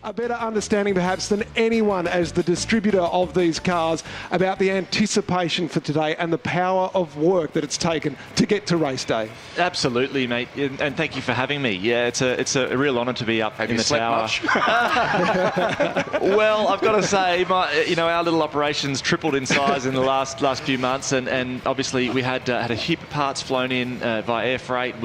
A better understanding perhaps than anyone as the distributor of these cars about the anticipation for today and the power of work that it's taken to get to race day. Absolutely, mate, and thank you for having me. Yeah, it's a real honour to be up in the tower. Much? Well, I've got to say, our little operations tripled in size in the last few months, and obviously we had a heap of parts flown in via air freight.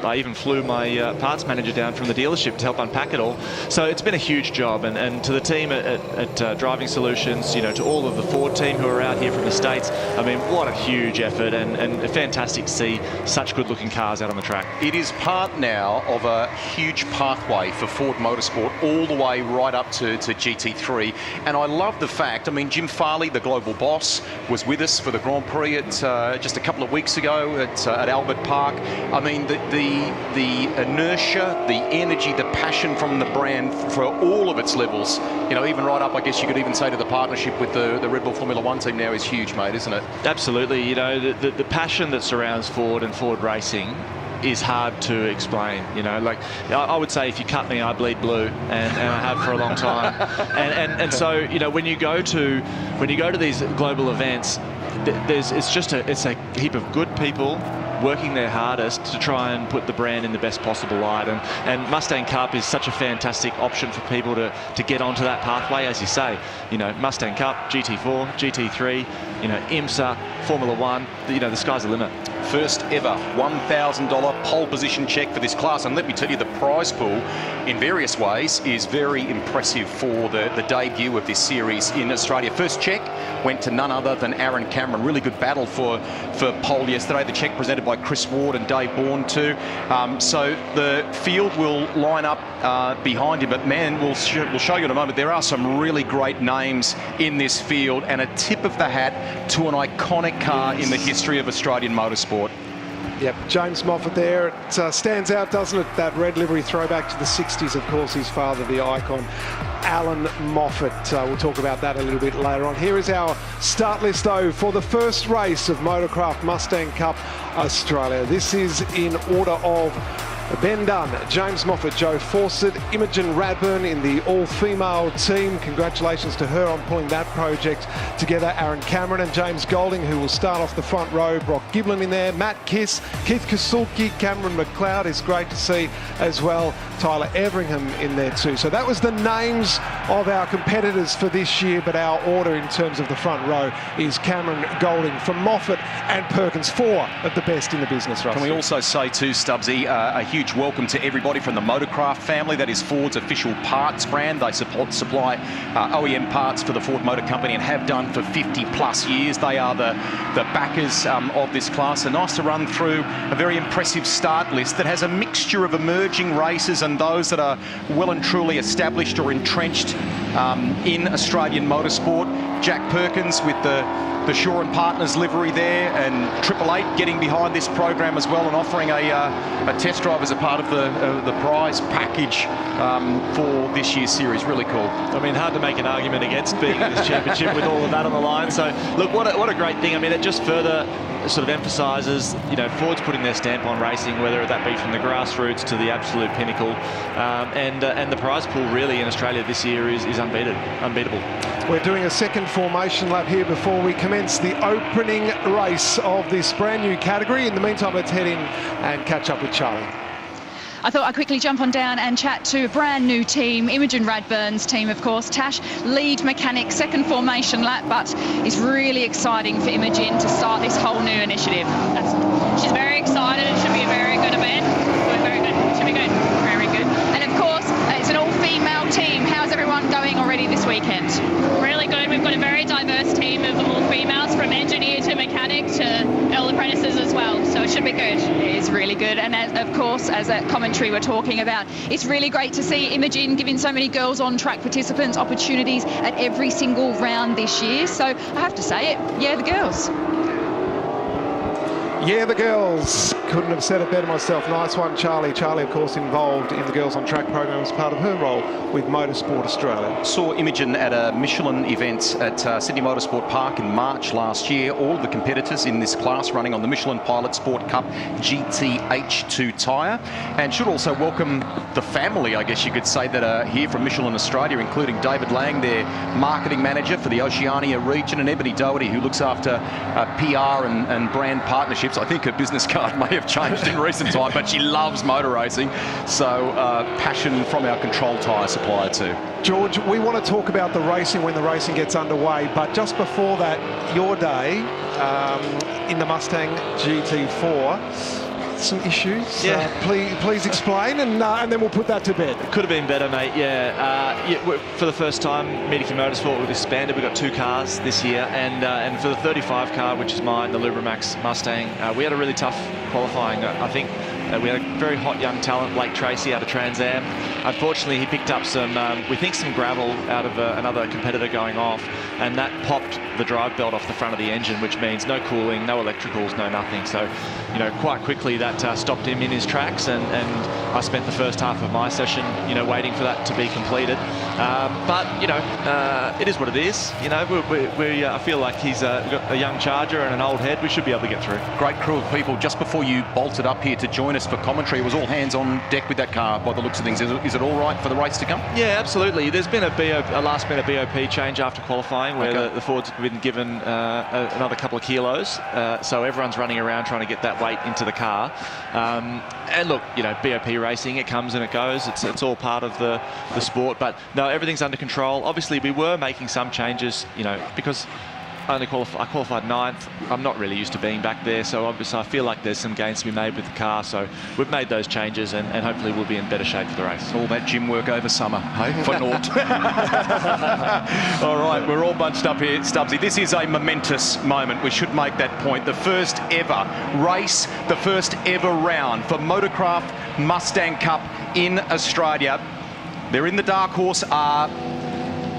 I even flew my parts manager down from the dealership to help unpack it all. So it's been a huge job, and to the team at Driving Solutions, to all of the Ford team who are out here from the States, I mean, what a huge effort, and fantastic to see such good-looking cars out on the track. It is part now of a huge pathway for Ford Motorsport all the way right up to GT3, and I love the fact, I mean, Jim Farley, the global boss, was with us for the Grand Prix at just a couple of weeks ago at Albert Park. I mean, the inertia, the energy, the passion from the brand for all of its levels, even right up, I guess you could even say, to the partnership with the Red Bull Formula One team now is huge, mate, isn't it? Absolutely. The passion that surrounds Ford and Ford racing is hard to explain. Like I would say, if you cut me, I bleed blue, and I have for a long time. And so when you go to these global events, it's a heap of good people working their hardest to try and put the brand in the best possible light, and Mustang Cup is such a fantastic option for people to get onto that pathway. As you say, Mustang Cup, GT4, GT3, IMSA, Formula One, the sky's the limit. First ever $1,000 pole position check for this class, and let me tell you, the prize pool in various ways is very impressive for the debut of this series in Australia. First check went to none other than Aaron Cameron. Really good battle for pole yesterday. The check presented by Chris Ward and Dave Bourne too. So the field will line up behind him, but man, we'll show you in a moment, there are some really great names in this field, and a tip of the hat to an iconic car in the history of Australian motorsport. Yep, James Moffat there. It stands out, doesn't it? That red livery throwback to the 60s, of course, his father, the icon, Alan Moffat. We'll talk about that a little bit later on. Here is our start list, though, for the first race of Motorcraft Mustang Cup Australia. This is in order of Ben Dunn, James Moffat, Joe Fawcett, Imogen Radburn in the all-female team. Congratulations to her on pulling that project together. Aaron Cameron and James Golding, who will start off the front row. Brock Giblin in there, Matt Kiss, Keith Kasulki, Cameron McLeod is great to see as well. Tyler Everingham in there too. So that was the names of our competitors for this year, but our order in terms of the front row is Cameron, Golding from Moffat and Perkins, four of the best in the business, Russell. Can we also say too, Stubbsy, a huge welcome to everybody from the Motorcraft family. That is Ford's official parts brand. They supply OEM parts for the Ford Motor Company and have done for 50 plus years. They are the backers of this class. And nice to run through a very impressive start list that has a mixture of emerging races and those that are well and truly established or entrenched in Australian motorsport. Jack Perkins with the Shaw and Partners livery there, and 888 getting behind this program as well and offering a test drive as a part of the prize package for this year's series. Really cool. I mean, hard to make an argument against being in this championship with all of that on the line. So look, what a great thing. I mean, it just further sort of emphasises, Ford's putting their stamp on racing, whether that be from the grassroots to the absolute pinnacle, and the prize pool really in Australia this year is unbeatable. We're doing a second formation lap here before we commence the opening race of this brand new category. In the meantime, let's head in and catch up with Charlie. I thought I'd quickly jump on down and chat to a brand new team, Imogen Radburn's team, of course. Tash, lead mechanic, second formation lap, but it's really exciting for Imogen to start this whole new initiative. She's very excited. It should be a very good event. Very good. It should be good. Very good. And of course, it's an all-female team. How's everyone going already this weekend? Really good. We've got a very diverse team of all females, from engineer to mechanic to earl apprentices as well. So it should be good. It is really good. And of course, as a commentary we're talking about, it's really great to see Imogen giving so many girls on track participants opportunities at every single round this year. So I have to say it, yeah, the girls. Yeah, the girls. Couldn't have said it better myself. Nice one, Charlie. Charlie, of course, involved in the Girls on Track program as part of her role with Motorsport Australia. Saw Imogen at a Michelin event at Sydney Motorsport Park in March last year. All of the competitors in this class running on the Michelin Pilot Sport Cup GTH2 tyre. And should also welcome the family, I guess you could say, that are here from Michelin Australia, including David Lang, their marketing manager for the Oceania region, and Ebony Doherty, who looks after PR and brand partnerships. I think her business card may have changed in recent time, but she loves motor racing. So passion from our control tyre supplier too. George, we want to talk about the racing when the racing gets underway, but just before that, your day in the Mustang GT4, some issues. Yeah. Please explain, and then we'll put that to bed. Could have been better, mate. For the first time, Medici Motorsport, we've expanded. We've got 2 cars this year, and for the 35 car, which is mine, the Lubramax Mustang, we had a really tough qualifying. I think we had a very hot young talent, Blake Tracy, out of Trans Am. Unfortunately, he picked up some gravel out of another competitor going off, and that popped the drive belt off the front of the engine, which means no cooling, no electricals, no nothing. So, quite quickly that stopped him in his tracks, and I spent the first half of my session, waiting for that to be completed. But it is what it is. I feel like he's got a young charger and an old head. We should be able to get through. Great crew of people. Just before you bolted up here to join us for commentary, it was all hands on deck with that car by the looks of things. Is it all right for the race to come? Yeah, absolutely. There's been a last-minute BOP change after qualifying, where the Fords have been given another couple of kilos. So everyone's running around trying to get that weight into the car. And look, BOP racing, it comes and it goes. It's all part of the sport. But no, everything's under control. Obviously, we were making some changes, because I qualified 9th. I'm not really used to being back there, so obviously I feel like there's some gains to be made with the car. So we've made those changes, and hopefully we'll be in better shape for the race. All that gym work over summer, hey, for naught. All right, we're all bunched up here, Stubbsy. This is a momentous moment. We should make that point. The first ever race, the first ever round for Motorcraft Mustang Cup in Australia. They're in the dark horse.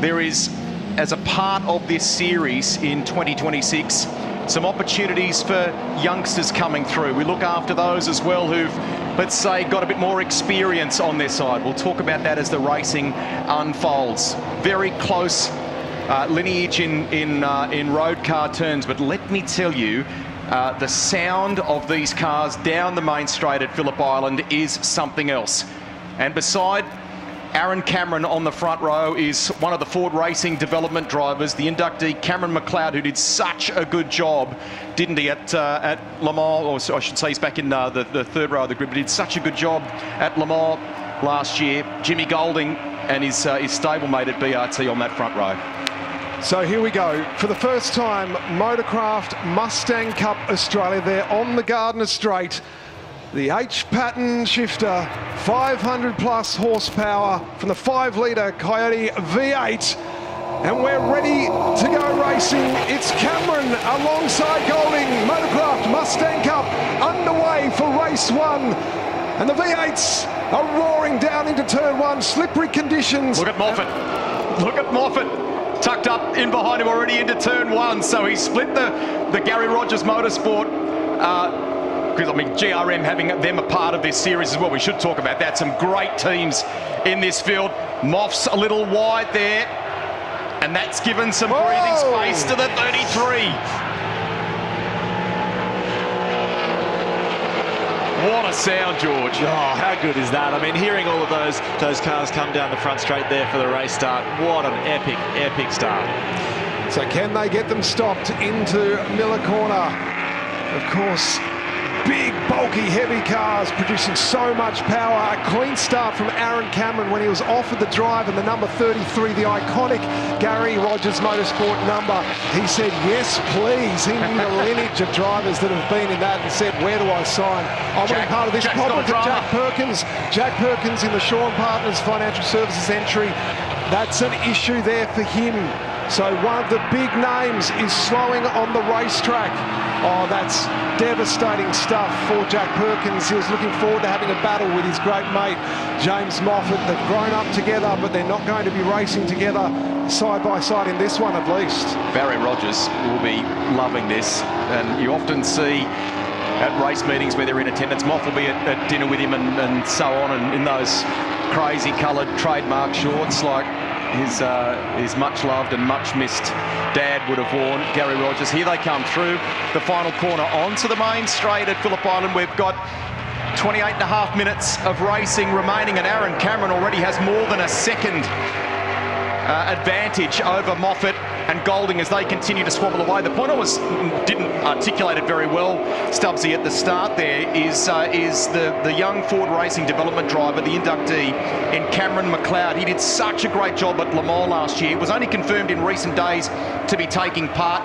There is, as a part of this series in 2026, some opportunities for youngsters coming through. We look after those as well who've, let's say, got a bit more experience on their side. We'll talk about that as the racing unfolds. Very close lineage in road car turns, but let me tell you, the sound of these cars down the main straight at Phillip Island is something else. And beside Aaron Cameron on the front row is one of the Ford Racing development drivers, the inductee Cameron McLeod, who did such a good job, didn't he, at Le Mans, or I should say he's back in the third row of the grid, but did such a good job at Le Mans last year. Jimmy Golding and his stablemate at BRT on that front row. So here we go. For the first time, Motorcraft Mustang Cup Australia. They're on the Gardner Straight. The H-pattern shifter, 500 plus horsepower from the 5-litre Coyote V8. And we're ready to go racing. It's Cameron alongside Golding. Motorcraft Mustang Cup underway for race 1. And the V8s are roaring down into turn 1. Slippery conditions. Look at Moffat. Look at Moffat. Tucked up in behind him already into turn 1. So he split the Gary Rogers Motorsport. Because, I mean, GRM having them a part of this series as well. We should talk about that. Some great teams in this field. Moff's a little wide there. And that's given some breathing space to the 33. What a sound, George. Oh, how good is that? I mean, hearing all of those cars come down the front straight there for the race start. What an epic start. So can they get them stopped into Miller Corner? Of course, big, bulky, heavy cars producing so much power. A clean start from Aaron Cameron when he was offered the drive, and the number 33, the iconic Gary Rogers Motorsport number. He said, yes, please. He knew the lineage of drivers that have been in that and said, where do I sign? I want to be part of this. Problem to Jack Perkins. Jack Perkins in the Shaw Partners Financial Services entry. That's an issue there for him. So one of the big names is slowing on the racetrack. Oh, that's devastating stuff for Jack Perkins. He was looking forward to having a battle with his great mate, James Moffat. They've grown up together, but they're not going to be racing together side by side in this one, at least. Barry Rogers will be loving this. And you often see at race meetings where they're in attendance. Moff will be at dinner with him and so on, and in those crazy coloured trademark shorts like his much loved and much missed dad would have worn, Gary Rogers. Here they come through the final corner onto the main straight at Phillip Island. We've got 28.5 minutes of racing remaining, and Aaron Cameron already has more than a second advantage over Moffat and Golding as they continue to swabble away. The point I didn't articulate it very well, Stubbsy, at the start there is the young Ford Racing development driver, the inductee in Cameron McLeod. He did such a great job at Le Mans last year. Was only confirmed in recent days to be taking part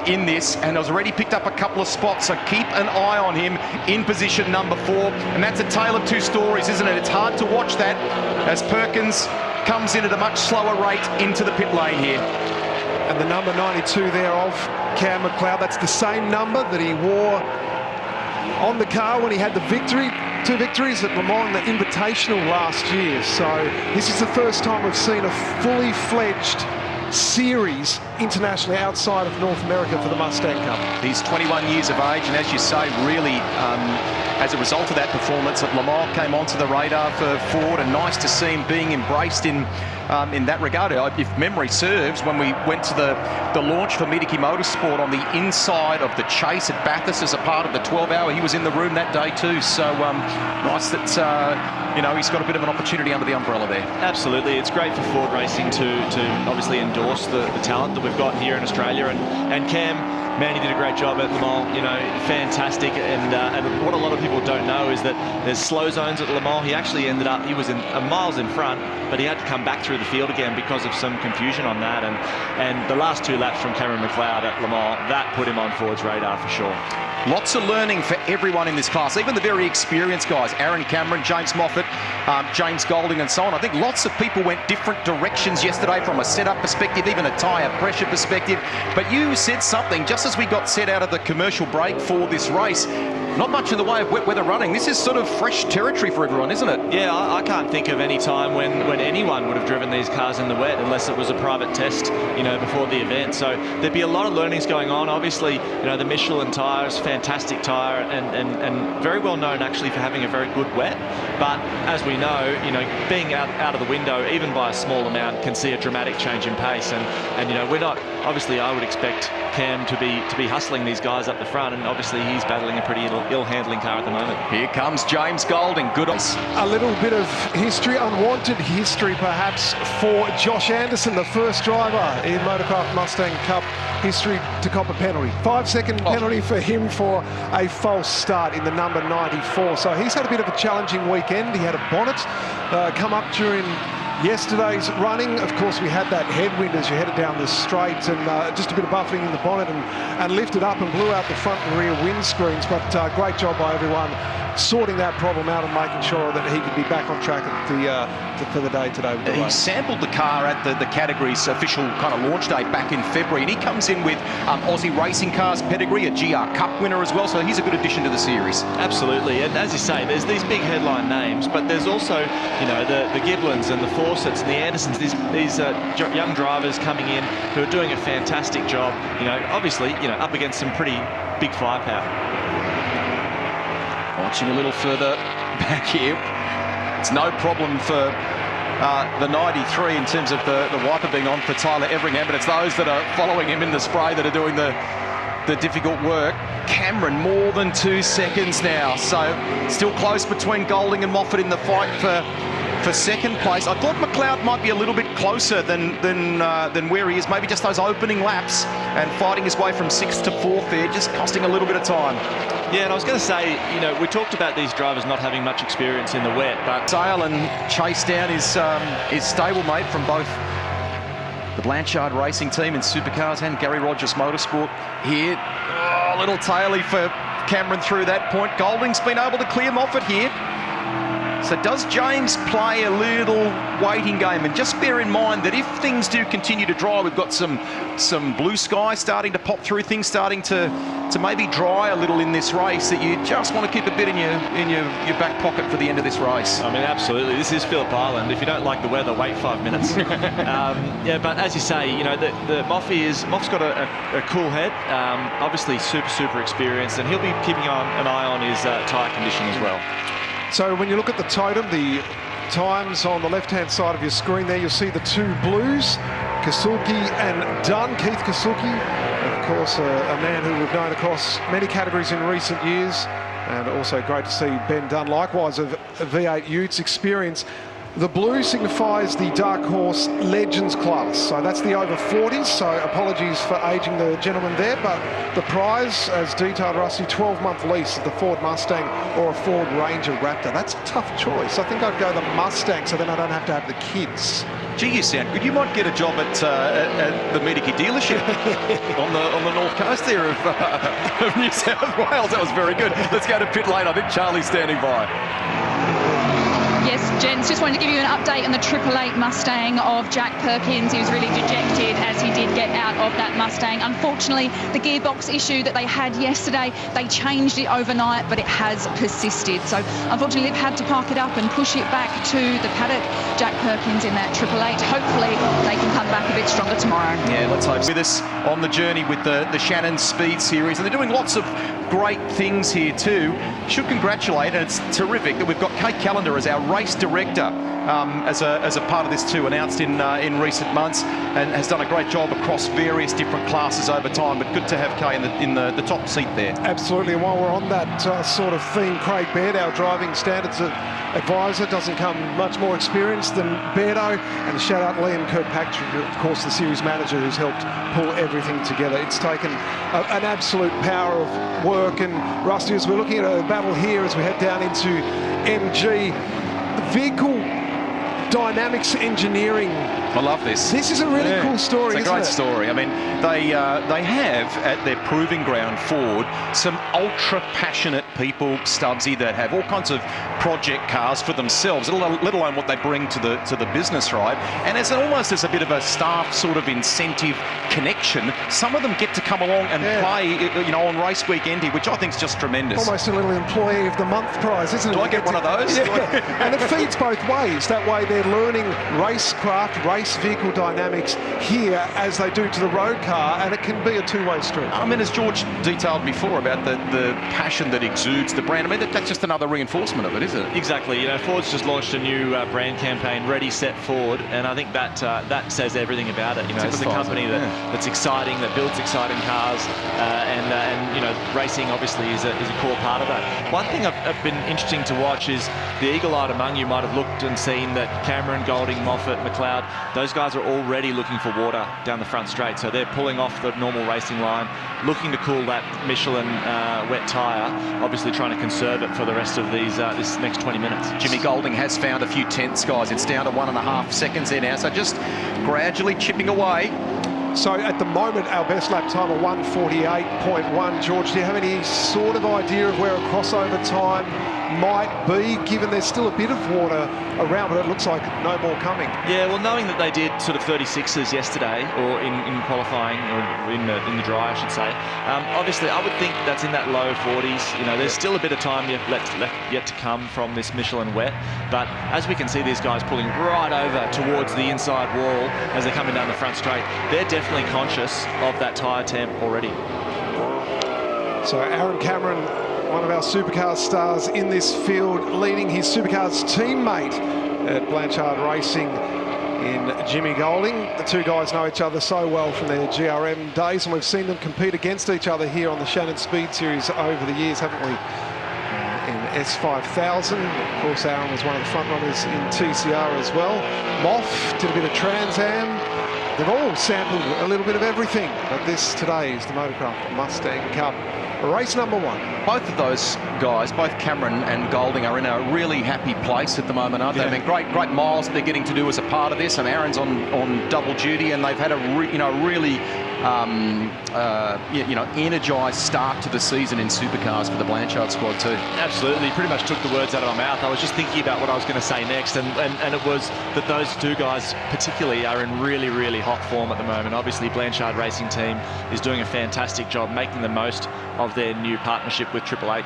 in this, and has already picked up a couple of spots, so keep an eye on him in position number 4. And that's a tale of two stories, isn't it? It's hard to watch that as Perkins comes in at a much slower rate into the pit lane here. And the number 92 there of Cam McLeod, that's the same number that he wore on the car when he had the victory, 2 victories at Le Mans, the Invitational last year. So this is the first time we've seen a fully fledged series internationally outside of North America for the Mustang Cup. He's 21 years of age, and as you say, really, as a result of that performance at Le Mans, came onto the radar for Ford, and nice to see him being embraced in that regard. If memory serves, when we went to the launch for Midiki Motorsport on the inside of the chase at Bathurst as a part of the 12-hour, he was in the room that day too. So nice that you know, he's got a bit of an opportunity under the umbrella there. Absolutely, it's great for Ford Racing to obviously endorse the talent that we've got here in Australia, and Cam, man, he did a great job at Le Mans, you know, fantastic. And what a lot of people don't know is that there's slow zones at Le Mans. He actually ended up, he was miles in front, but he had to come back through the field again because of some confusion on that. And the last 2 laps from Cameron McLeod at Le Mans, that put him on Ford's radar for sure. Lots of learning for everyone in this class, even the very experienced guys, Aaron Cameron, James Moffat, James Golding and so on. I think lots of people went different directions yesterday from a setup perspective, even a tyre pressure perspective. But you said something just as we got set out of the commercial break for this race. Not much in the way of wet weather running. This is sort of fresh territory for everyone, isn't it? Yeah, I can't think of any time when anyone would have driven these cars in the wet unless it was a private test, you know, before the event. So there'd be a lot of learnings going on. Obviously, you know, the Michelin tyres, fantastic tyre, and very well known actually for having a very good wet. But as we know, you know, being out of the window, even by a small amount, can see a dramatic change in pace. And you know, we're not, obviously I would expect Cam to be hustling these guys up the front, and obviously he's battling a pretty ill handling car at the moment. Here comes James Golding. Good. A little bit of history, unwanted history perhaps, for Josh Anderson, the first driver in Motocraft Mustang Cup history to cop a penalty. 5-second penalty for him for a false start in the number 94. So he's had a bit of a challenging weekend. He had a bonnet come up during yesterday's running. Of course, we had that headwind as you headed down the straight, and just a bit of buffeting in the bonnet, and lifted up and blew out the front and rear windscreens. But great job by everyone sorting that problem out and making sure that he could be back on track at for the day today. He sampled the car at the category's official kind of launch day back in February, and he comes in with Aussie Racing Cars pedigree, a GR Cup winner as well, so he's a good addition to the series. Absolutely, and as you say, there's these big headline names, but there's also, you know, the Giblins and the Fawcetts and the Andersons, these young drivers coming in who are doing a fantastic job, you know, obviously, you know, up against some pretty big firepower. Watching a little further back here, it's no problem for the 93 in terms of the wiper being on for Tyler Everingham, but it's those that are following him in the spray that are doing the difficult work. Cameron more than 2 seconds now, so still close between Golding and Moffat in the fight for second place. I thought McLeod might be a little bit closer than where he is, maybe just those opening laps, and fighting his way from 6th to 4th there, just costing a little bit of time. Yeah, and I was going to say, you know, we talked about these drivers not having much experience in the wet, but Dale and chase down his stablemate from both the Blanchard Racing Team in Supercars and Gary Rogers Motorsport here. Oh, a little taily for Cameron through that point. Golding's been able to clear Moffat here. So does James play a little waiting game? And just bear in mind that if things do continue to dry, we've got some blue sky starting to pop through, things starting to maybe dry a little in this race, that you just want to keep a bit in your back pocket for the end of this race. I mean, absolutely. This is Phillip Island. If you don't like the weather, wait 5 minutes. Yeah, but as you say, you know, Moff's got a cool head. Obviously, super experienced, and he'll be keeping an eye on his tyre condition as well. So when you look at the totem, the times on the left-hand side of your screen there, you'll see the two blues, Kasulki and Dunn. Keith Kasulki, of course, a man who we've known across many categories in recent years, and also great to see Ben Dunn, likewise of V8 Utes experience. The blue signifies the Dark Horse Legends class, so that's the over 40s, so apologies for aging the gentleman there, but the prize, as detailed, Rusty, 12-month lease of the Ford Mustang or a Ford Ranger Raptor. That's a tough choice. I think I'd go the Mustang, so then I don't have to have the kids. Gee, you sound good. You might get a job at the Medicare dealership on the north coast there of New South Wales. That was very good. Let's go to pit lane. I think Charlie's standing by. Yes, gents, just wanted to give you an update on the 888 Mustang of Jack Perkins. He was really dejected as he did get out of that Mustang. Unfortunately, the gearbox issue that they had yesterday, they changed it overnight, but it has persisted. So unfortunately, they've had to park it up and push it back to the paddock. Jack Perkins in that 888. Hopefully, they can come back a bit stronger tomorrow. Yeah, let's hope. With us on the journey with the Shannon Speed Series, and they're doing lots of great things here too. Should congratulate, and it's terrific that we've got Kate Callender as our race director as a part of this too, announced in recent months, and has done a great job across various different classes over time. But good to have Kay in the top seat there. Absolutely, and while we're on that sort of theme, Craig Baird, our driving standards advisor, doesn't come much more experienced than Beardo, and a shout out Liam Kirkpatrick, of course, the series manager who's helped pull everything together. It's taken an absolute power of work, and Rusty, as we're looking at a battle here as we head down into MG, the vehicle dynamics engineering. I love this. This is a really cool story, It's a great story. I mean, they have at their proving ground, Ford, some ultra passionate people, Stubbsy, that have all kinds of project cars for themselves, let alone what they bring to the business, right? And almost as a bit of a staff sort of incentive connection, some of them get to come along and play, you know, on race weekend here, which I think is just tremendous. Almost a little employee of the month prize, isn't it? Do I get one of those? Yeah. And it feeds both ways. That way they're learning racecraft, race vehicle dynamics here as they do to the road car, and it can be a two-way street. I mean, as George detailed before about the passion that exudes the brand, I mean, that's just another reinforcement of it, isn't it? Exactly. You know, Ford's just launched a new brand campaign, Ready, Set, Forward, and I think that says everything about it. You know, it's a company that's exciting, that builds exciting cars, and you know, racing obviously is a core part of that. One thing I've been interesting to watch is the eagle-eyed among you might have looked and seen that Cameron, Golding, Moffat, McLeod, those guys are already looking for water down the front straight, so they're pulling off the normal racing line, looking to cool that Michelin wet tyre, obviously trying to conserve it for the rest of these this next 20 minutes. Jimmy Golding has found a few tenths, guys. It's down to 1.5 seconds there now, so just gradually chipping away. So at the moment, our best lap time of 1:48.1. George, do you have any sort of idea of where a crossover time might be, given there's still a bit of water around, but it looks like no more coming? Yeah, well, knowing that they did sort of 36s yesterday, or in qualifying, or in the dry, I should say, obviously I would think that's in that low 40s. You know, there's still a bit of time yet to come from this Michelin wet, but as we can see, these guys pulling right over towards the inside wall as they're coming down the front straight, they're definitely conscious of that tyre temp already. So Aaron Cameron, one of our supercar stars in this field, leading his supercars teammate at Blanchard Racing in Jimmy Golding. The two guys know each other so well from their GRM days, and we've seen them compete against each other here on the Shannon Speed Series over the years, haven't we? In S5000, of course, Aaron was one of the front runners in TCR as well. Moff did a bit of Trans Am. They've all sampled a little bit of everything, but this today is the Motocraft Mustang Cup, race number 1. Both of those guys, both Cameron and Golding, are in a really happy place at the moment, aren't they? I mean, great miles they're getting to do as a part of this, and Aaron's on double duty, and they've had a really energised start to the season in supercars for the Blanchard squad too. Absolutely, pretty much took the words out of my mouth. I was just thinking about what I was going to say next, and it was that those two guys particularly are in really, really hot form at the moment. Obviously, Blanchard Racing Team is doing a fantastic job making the most of their new partnership with 888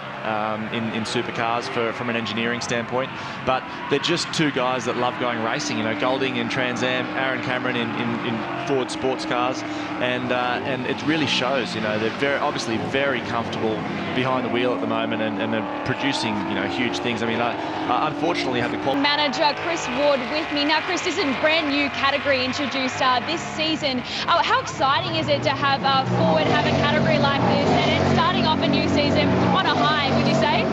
in supercars from an engineering standpoint. But they're just two guys that love going racing. You know, Golding in Trans Am, Aaron Cameron in Ford sports cars, and it really shows. You know, they're obviously very comfortable behind the wheel at the moment, and they're producing, you know, huge things. I mean, I unfortunately had the quality manager Chris Ward with me now. Chris, this is a brand new category introduced this season. How exciting is it to have Ford have a category like this, and it's starting off a new season on a high, would you say?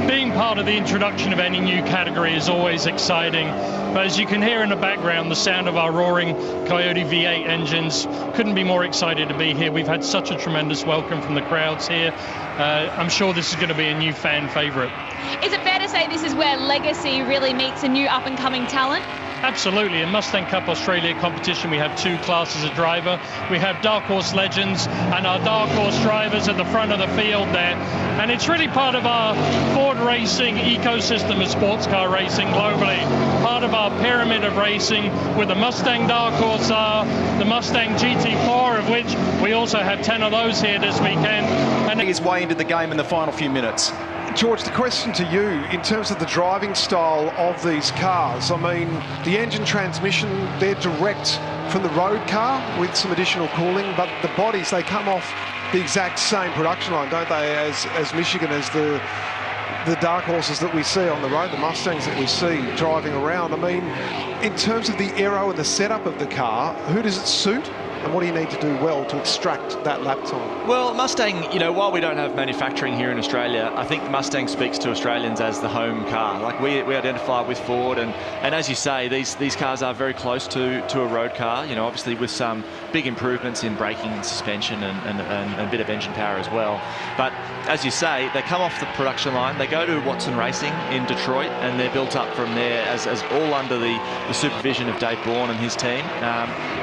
Being part of the introduction of any new category is always exciting, but as you can hear in the background, the sound of our roaring Coyote V8 engines, couldn't be more excited to be here. We've had such a tremendous welcome from the crowds here. I'm sure this is going to be a new fan favourite. Is it fair to say this is where legacy really meets a new up-and-coming talent? Absolutely. In Mustang Cup Australia competition, we have two classes of driver. We have Dark Horse Legends and our Dark Horse drivers at the front of the field there. And it's really part of our Ford racing ecosystem of sports car racing globally. Part of our pyramid of racing with the Mustang Dark Horse R, the Mustang GT4, of which we also have 10 of those here this weekend. And His way into the game in the final few minutes. George, the question to you, in terms of the driving style of these cars, I mean, the engine transmission, they're direct from the road car with some additional cooling, but the bodies, they come off the exact same production line, don't they, as Michigan, as the dark horses that we see on the road, the Mustangs that we see driving around. I mean, in terms of the aero and the setup of the car, who does it suit? And what do you need to do well to extract that lap time? Well, Mustang, you know, while we don't have manufacturing here in Australia, I think Mustang speaks to Australians as the home car. Like we identify with Ford, and as you say, these cars are very close to a road car, you know, obviously with some big improvements in braking and suspension and a bit of engine power as well. But as you say, they come off the production line, they go to Watson Racing in Detroit, and they're built up from there as all under the supervision of Dave Bourne and his team.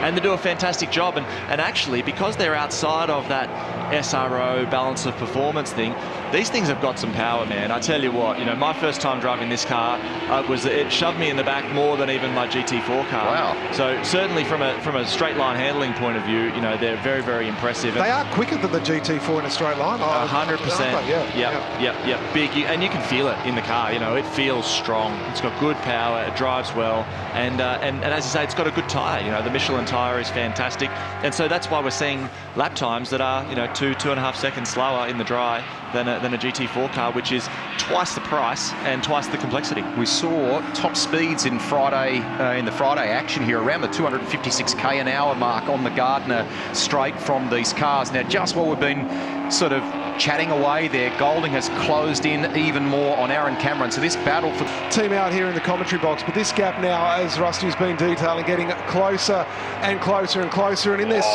And they do a fantastic job. And actually, because they're outside of that SRO balance of performance thing, these things have got some power, man. I tell you what, you know, my first time driving this car it shoved me in the back more than even my GT4 car. Wow. So certainly from a straight line handling point of view, you know, they're very, very impressive. They are quicker than the GT4 in a straight line. 100%. Yeah. Big, and you can feel it in the car. You know, it feels strong. It's got good power. It drives well, and as you say, it's got a good tyre. You know, the Michelin tyre is fantastic, and so that's why we're seeing lap times that are, you know, 2.5 seconds slower in the dry than a GT4 car, which is twice the price and twice the complexity. We saw top speeds in the Friday action here around the 256k an hour mark on the Gardner straight from these cars. Now, just while we've been sort of chatting away there, Golding has closed in even more on Aaron Cameron. So this battle for team out here in the commentary box, but this gap now, as Rusty's been detailing, getting closer and closer and closer, and in this,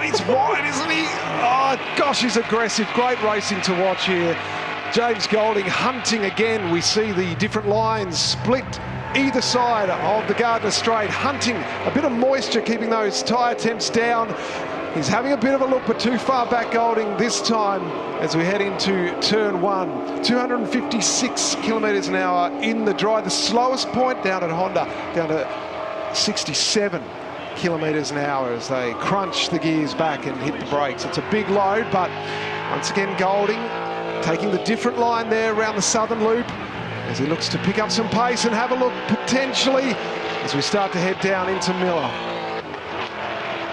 it's wide, isn't he? Oh gosh, he's aggressive. Great racing to watch here. James Golding hunting again. We see the different lines split either side of the Gardner Straight, hunting a bit of moisture, keeping those tyre temps down. He's having a bit of a look, but too far back Golding this time as we head into turn one. 256 kilometres an hour in the dry. The slowest point down at Honda, down to 67 kilometres an hour as they crunch the gears back and hit the brakes. It's a big load, but once again Golding taking the different line there around the southern loop as he looks to pick up some pace and have a look potentially as we start to head down into Miller.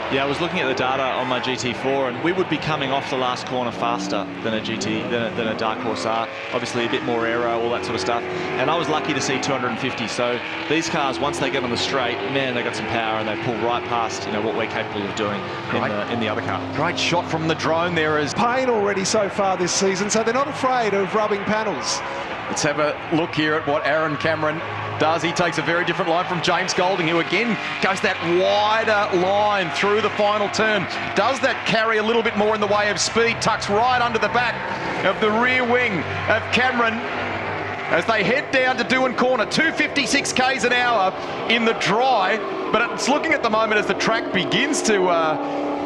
Yeah, I was looking at the data on my GT4, and we would be coming off the last corner faster than a Dark Horse R. Obviously, a bit more aero, all that sort of stuff. And I was lucky to see 250. So these cars, once they get on the straight, man, they got some power, and they pull right past, you know, what we're capable of doing in the other car. Great shot from the drone there. As pain already so far this season, so they're not afraid of rubbing panels. Let's have a look here at what Aaron Cameron does. He takes a very different line from James Golding, who again goes that wider line through the final turn. Does that carry a little bit more in the way of speed, tucks right under the back of the rear wing of Cameron as they head down to Dewan Corner. 256 k's an hour in the dry, but it's looking at the moment as the track begins to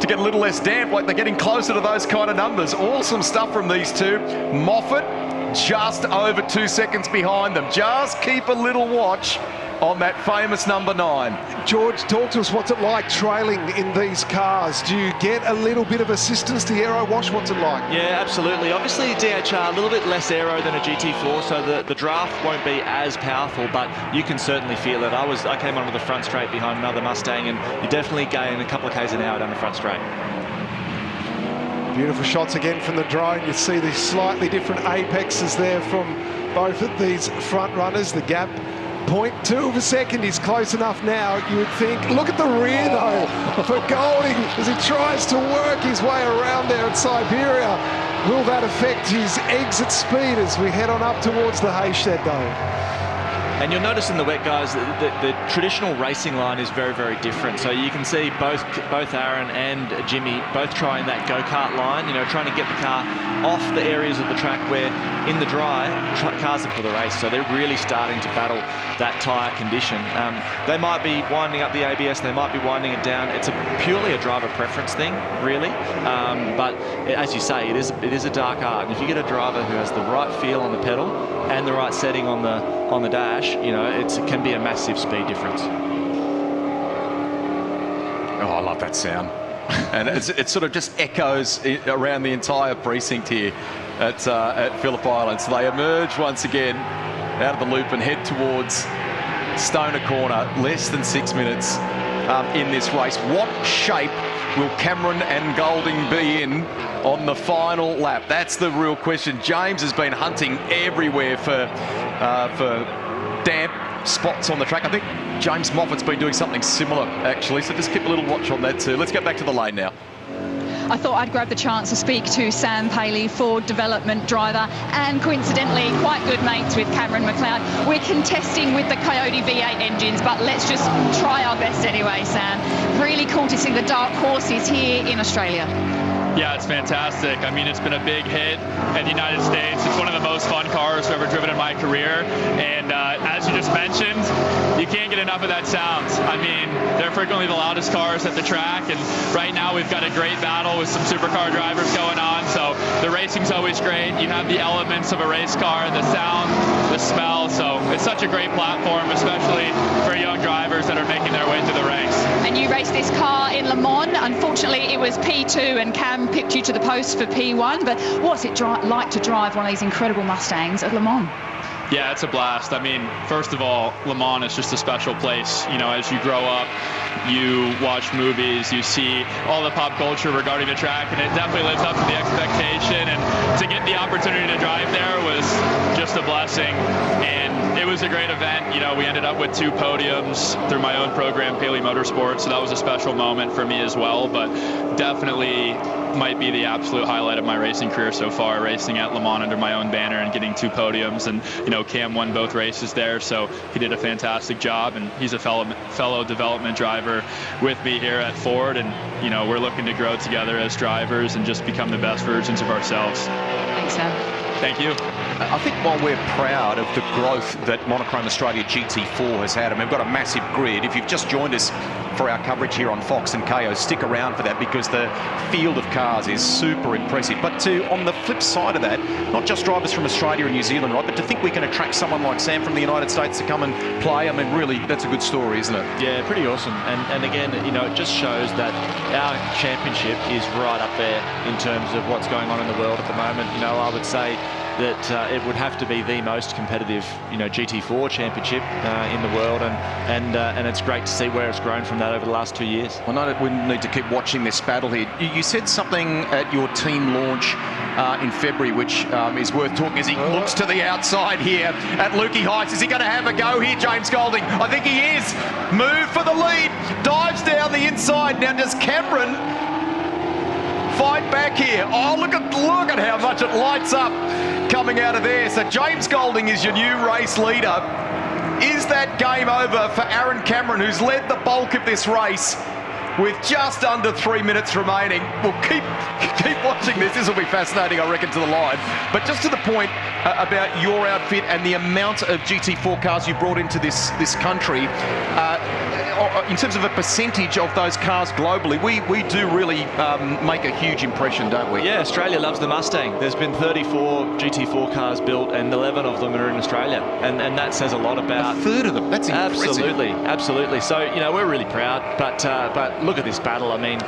to get a little less damp, like they're getting closer to those kind of numbers. Awesome stuff from these two. Moffat just over 2 seconds behind them. Just keep a little watch on that famous number 9. George, talk to us. What's it like trailing in these cars? Do you get a little bit of assistance to aero wash? What's it like? Yeah, absolutely. Obviously, DHR a little bit less aero than a GT4, so the draft won't be as powerful, but you can certainly feel it. I came onto the front straight behind another Mustang, and you definitely gain a couple of k's an hour down the front straight. Beautiful shots again from the drone. You see these slightly different apexes there from both of these front runners. The gap 0.2 of a second is close enough now, you would think. Look at the rear though for Golding as he tries to work his way around there at Siberia. Will that affect his exit speed as we head on up towards the hay shed though? And you'll notice in the wet, guys, the traditional racing line is very, very different. So you can see both Aaron and Jimmy both trying that go-kart line, you know, trying to get the car off the areas of the track where in the dry, cars are for the race. So they're really starting to battle that tyre condition. They might be winding up the ABS, they might be winding it down. It's purely a driver preference thing, really. But as you say, it is a dark art. And if you get a driver who has the right feel on the pedal and the right setting on the dash, you know, it can be a massive speed difference. Oh, I love that sound. And it sort of just echoes around the entire precinct here at Phillip Island. So they emerge once again out of the loop and head towards Stoner Corner. Less than 6 minutes in this race. What shape will Cameron and Golding be in on the final lap? That's the real question. James has been hunting everywhere for damp spots on the track. I think James Moffat's been doing something similar, actually, so just keep a little watch on that too. Let's get back to the lane now. I thought I'd grab the chance to speak to Sam Paley, Ford development driver, and coincidentally quite good mates with Cameron McLeod. We're contesting with the Coyote V8 engines, but let's just try our best anyway, Sam. Really cool to see the dark horses here in Australia. Yeah, it's fantastic. I mean, it's been a big hit in the United States. It's one of the most fun cars I've ever driven in my career. And as you just mentioned, you can't get enough of that sound. I mean, they're frequently the loudest cars at the track. And right now we've got a great battle with some supercar drivers going on. So the racing's always great. You have the elements of a race car, the sound, the smell. So it's such a great platform, especially for young drivers that are making their way through the ranks. And you raced this car in Le Mans. Unfortunately, it was P2 and Cam picked you to the post for P1, but what's it like to drive one of these incredible Mustangs at Le Mans? Yeah, it's a blast. I mean, first of all, Le Mans is just a special place. You know, as you grow up, you watch movies, you see all the pop culture regarding the track, and it definitely lives up to the expectation. And to get the opportunity to drive there was just a blessing. And it was a great event. You know, we ended up with 2 podiums through my own program, Paley Motorsports, so that was a special moment for me as well. But definitely might be the absolute highlight of my racing career so far, racing at Le Mans under my own banner and getting 2 podiums. And, you know, Cam won both races there, so he did a fantastic job, and he's a fellow development driver with me here at Ford. And, you know, we're looking to grow together as drivers and just become the best versions of ourselves. Thanks, Sam. Thank you. I think while we're proud of the growth that Monochrome Australia GT4 has had, and we've got a massive grid, if you've just joined us for our coverage here on Fox and KO, stick around for that because the field of cars is super impressive. But on the flip side of that, not just drivers from Australia and New Zealand, right, but to think we can attract someone like Sam from the United States to come and play, I mean, really, that's a good story, isn't it? Yeah, pretty awesome. And again, you know, it just shows that our championship is right up there in terms of what's going on in the world at the moment. You know, I would say that it would have to be the most competitive, you know, GT4 championship in the world, and it's great to see where it's grown from that over the last 2 years. I know that we need to keep watching this battle here. You said something at your team launch in February, which is worth talking as he looks to the outside here at Lukey Heights. Is he going to have a go here, James Golding? I think he is. Move for the lead, dives down the inside. Now does Cameron fight back here? Oh, look at how much it lights up coming out of there. So James Golding is your new race leader. Is that game over for Aaron Cameron, who's led the bulk of this race with just under 3 minutes remaining? We'll keep watching this. This will be fascinating, I reckon, to the line. But just to the point about your outfit and the amount of GT4 cars you brought into this country, in terms of a percentage of those cars globally, we do really make a huge impression, don't we? Yeah, Australia loves the Mustang. There's been 34 GT4 cars built, and 11 of them are in Australia, and that says a lot about... A third of them. That's impressive. Absolutely. So, you know, we're really proud, but look at this battle. I mean,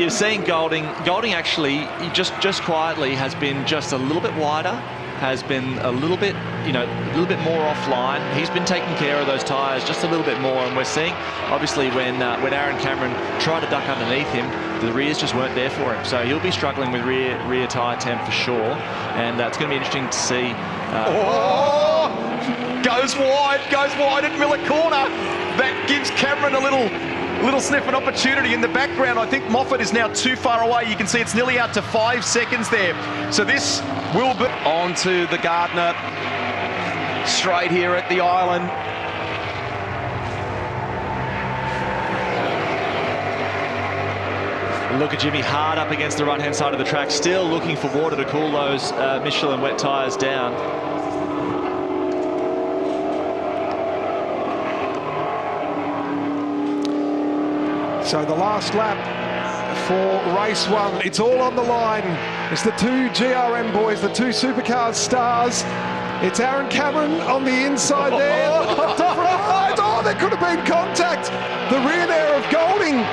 you've seen Golding. Golding actually, just quietly, has been just a little bit wider, has been a little bit, a little bit more offline. He's been taking care of those tyres just a little bit more, and we're seeing, obviously, when Aaron Cameron tried to duck underneath him, the rears just weren't there for him. So he'll be struggling with rear tyre temp for sure, and it's going to be interesting to see. Goes wide at Miller Corner. That gives Cameron a little sniff of opportunity in the background. I think Moffat is now too far away. You can see it's nearly out to 5 seconds there. So this will be on to the Gardner, straight here at the island. Look at Jimmy hard up against the right-hand side of the track, still looking for water to cool those Michelin wet tyres down. So the last lap for race 1, it's all on the line. It's the two GRM boys, the two supercars stars. It's Aaron Cameron on the inside there. Oh, there could have been contact. The rear there of Golding.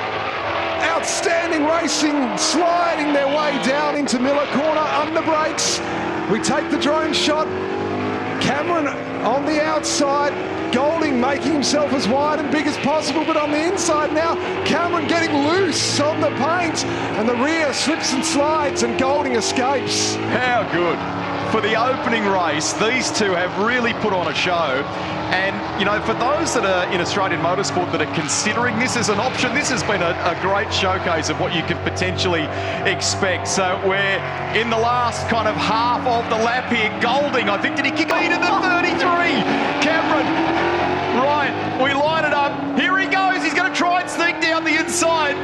Outstanding racing, sliding their way down into Miller Corner, under brakes. We take the drone shot. Cameron on the outside. Golding making himself as wide and big as possible, but on the inside now, Cameron getting loose on the paint, and the rear slips and slides, and Golding escapes. How good. For the opening race, these two have really put on a show. And, for those that are in Australian motorsport that are considering this as an option, this has been a great showcase of what you could potentially expect. So we're in the last kind of half of the lap here. Golding, I think, did he kick it into the 33? Cameron, right, we line it up. Here he goes. He's going to try and sneak down the inside.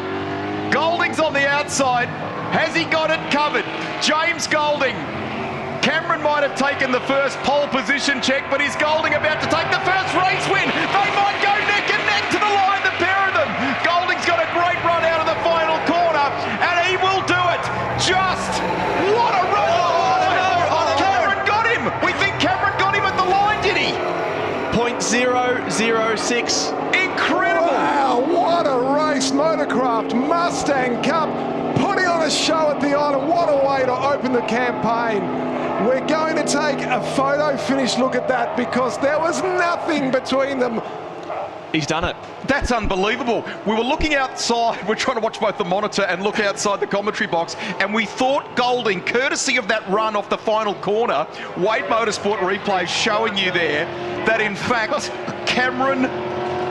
Golding's on the outside. Has he got it covered? James Golding. Cameron might have taken the first pole position check, but is Golding about to take the first race win? They might go neck and neck to the line, the pair of them. Golding's got a great run out of the final corner, and he will do it. Just what a run! Cameron got him. We think Cameron got him at the line, did he? 0.006. Incredible! Wow, what a race! Motorcraft Mustang Cup putting on a show at the island. What a way to open the campaign. We're going to take a photo finish look at that, because there was nothing between them. He's done it. That's unbelievable. We were looking outside. We're trying to watch both the monitor and look outside the commentary box, and we thought Golding, courtesy of that run off the final corner, Wade Motorsport replay showing you there, that in fact Cameron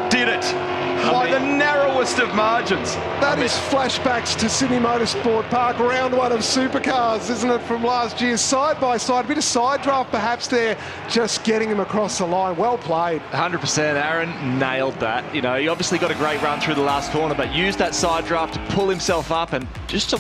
did it. By the narrowest of margins. That is flashbacks to Sydney Motorsport Park, round 1 of supercars, isn't it, from last year? Side by side, a bit of side draft perhaps there, just getting him across the line. Well played. 100%. Aaron nailed that. He obviously got a great run through the last corner, but used that side draft to pull himself up and just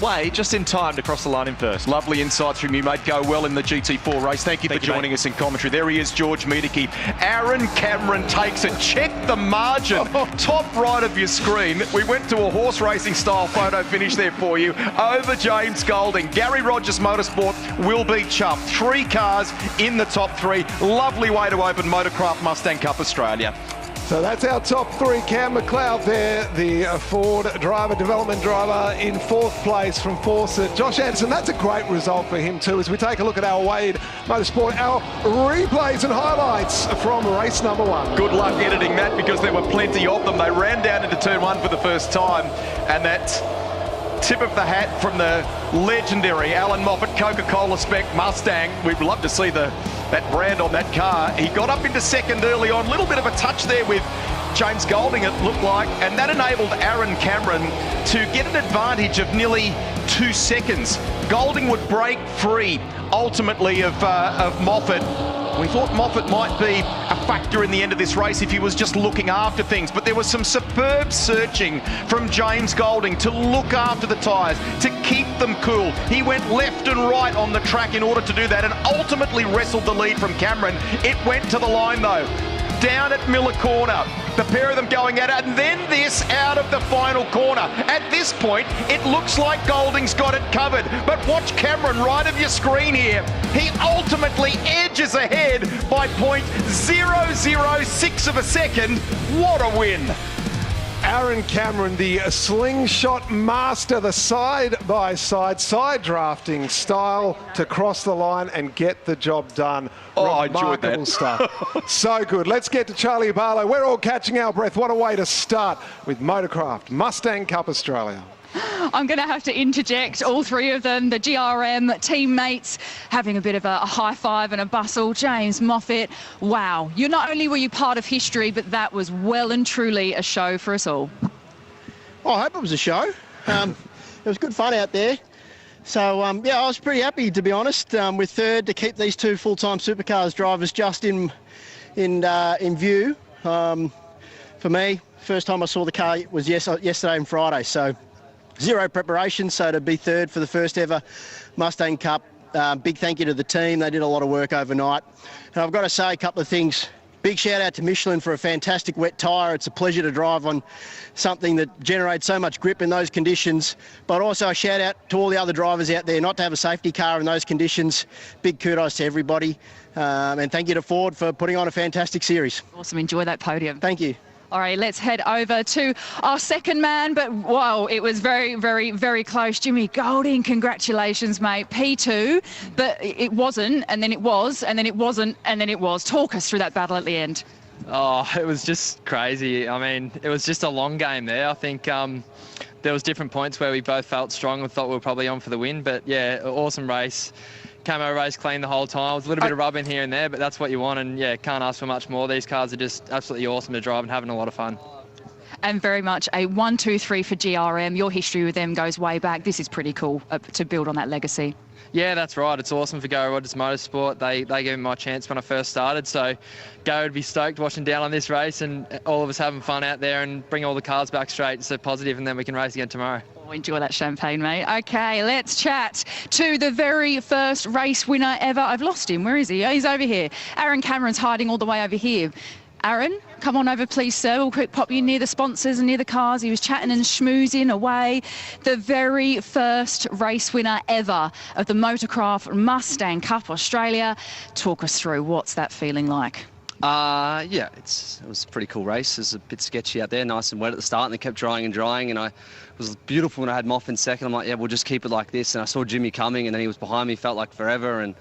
in time to cross the line in first. Lovely insights from you, mate. Go well in the GT4 race. Thank you for joining us in commentary. There he is, George Miedeke. Aaron Cameron takes it. Check the margin. Top right of your screen. We went to a horse racing style photo finish there for you over James Golding. Gary Rogers Motorsport will be chuffed. 3 cars in the top 3. Lovely way to open Motorcraft Mustang Cup Australia. So that's our top 3. Cam McLeod there, the Ford driver, development driver, in 4th place from Fawcett. Josh Anderson, that's a great result for him too, as we take a look at our Wade Motorsport, our replays and highlights from race number 1. Good luck editing that, because there were plenty of them. They ran down into turn 1 for the first time, and that tip of the hat from the legendary Alan Moffat Coca-Cola spec Mustang. We'd love to see that brand on that car. He got up into second early on. Little bit of a touch there with James Golding, it looked like, and that enabled Aaron Cameron to get an advantage of nearly 2 seconds. Golding would break free, ultimately, of Moffat. We thought Moffat might be a factor in the end of this race if he was just looking after things, but there was some superb searching from James Golding to look after the tyres, to keep them cool. He went left and right on the track in order to do that, and ultimately wrestled the lead from Cameron. It went to the line though, down at Miller Corner. The pair of them going at it, and then this out of the final corner. At this point, it looks like Golding's got it covered. But watch Cameron right of your screen here. He ultimately edges ahead by 0.006 of a second. What a win. Aaron Cameron, the slingshot master, the side-by-side, side drafting style to cross the line and get the job done. Oh, I enjoyed that. Remarkable stuff. So good. Let's get to Charlie Barlow. We're all catching our breath. What a way to start with Motorcraft Mustang Cup Australia. I'm going to have to interject, all three of them, the GRM teammates, having a bit of a high five and a bustle. James Moffat, wow. Not only were you part of history, but that was well and truly a show for us all. Oh, I hope it was a show. It was good fun out there. So, yeah, I was pretty happy, to be honest, with third, to keep these two full-time supercars drivers just in view. For me, first time I saw the car was yesterday and Friday, so zero preparation, so to be third for the first ever Mustang Cup. Big thank you to the team. They did a lot of work overnight. And I've got to say a couple of things. Big shout out to Michelin for a fantastic wet tyre. It's a pleasure to drive on something that generates so much grip in those conditions. But also a shout out to all the other drivers out there not to have a safety car in those conditions. Big kudos to everybody. And thank you to Ford for putting on a fantastic series. Awesome. Enjoy that podium. Thank you. All right, let's head over to our second man, but wow, it was very, very, very close. Jimmy Golding, congratulations, mate. P2, but it wasn't, and then it was, and then it wasn't, and then it was. Talk us through that battle at the end. Oh, it was just crazy. I mean, it was just a long game there. I think there was different points where we both felt strong and thought we were probably on for the win, but yeah, awesome race. Camo race clean the whole time. It was a little bit of rubbing here and there, but that's what you want, and yeah, can't ask for much more. These cars are just absolutely awesome to drive and having a lot of fun. And very much a 1-2-3 for GRM. Your history with them goes way back. This is pretty cool to build on that legacy. Yeah, that's right. It's awesome for Go Rogers Motorsport. They gave me my chance when I first started, so Go would be stoked watching down on this race and all of us having fun out there and bring all the cars back straight, so positive, and then we can race again tomorrow. Enjoy that champagne, mate. Okay, let's chat to the very first race winner ever. I've lost him. Where is he? Oh, he's over here. Aaron Cameron's hiding all the way over here. Aaron, come on over, please, sir. We'll quick pop you near the sponsors and near the cars. He was chatting and schmoozing away. The very first race winner ever of the Motorcraft Mustang Cup Australia. Talk us through. What's that feeling like? Yeah, it was a pretty cool race. It was a bit sketchy out there, nice and wet at the start, and they kept drying, and it was beautiful when I had Moff in second. I'm like, yeah, we'll just keep it like this. And I saw Jimmy coming, and then he was behind me, felt like forever. And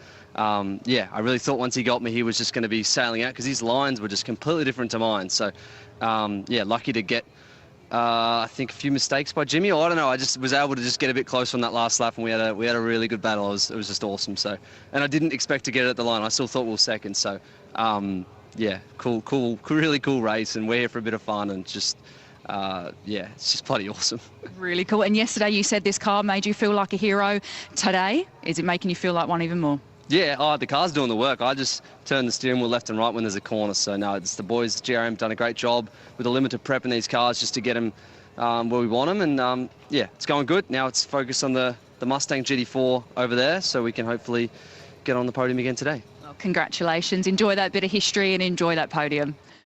yeah, I really thought once he got me, he was just going to be sailing out because his lines were just completely different to mine. So yeah, lucky to get, I think, a few mistakes by Jimmy. Or I don't know, I just was able to just get a bit closer on that last lap, and we had a really good battle. It was just awesome. So, and I didn't expect to get it at the line. I still thought we were second. So yeah, cool, really cool race, and we're here for a bit of fun, and just yeah, it's just bloody awesome. Really cool. And yesterday you said this car made you feel like a hero. Today, is it making you feel like one even more? Yeah, the car's doing the work. I just turn the steering wheel left and right when there's a corner. So no, it's the boys, GRM, done a great job with a limited prep in these cars just to get them where we want them. And yeah, it's going good. Now it's focused on the Mustang GT4 over there, so we can hopefully get on the podium again today. Well, congratulations. Enjoy that bit of history and enjoy that podium.